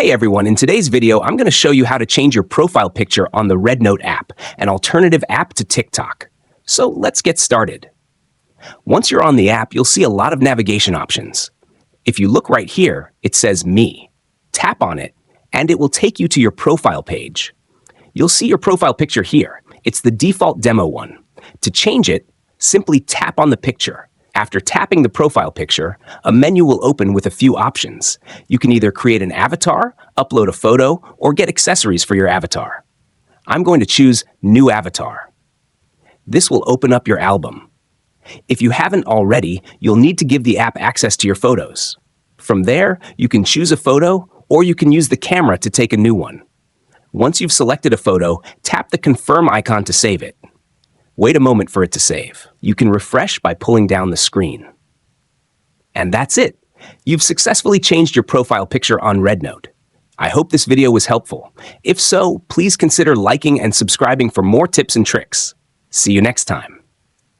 Hey everyone, in today's video, I'm going to show you how to change your profile picture on the RedNote app, an alternative app to TikTok. So let's get started. Once you're on the app, you'll see a lot of navigation options. If you look right here, it says Me. Tap on it, and it will take you to your profile page. You'll see your profile picture here. It's the default demo one. To change it, simply tap on the picture. After tapping the profile picture, a menu will open with a few options. You can either create an avatar, upload a photo, or get accessories for your avatar. I'm going to choose New Avatar. This will open up your album. If you haven't already, you'll need to give the app access to your photos. From there, you can choose a photo, or you can use the camera to take a new one. Once you've selected a photo, tap the Confirm icon to save it. Wait a moment for it to save. You can refresh by pulling down the screen. And that's it. You've successfully changed your profile picture on RedNote. I hope this video was helpful. If so, please consider liking and subscribing for more tips and tricks. See you next time.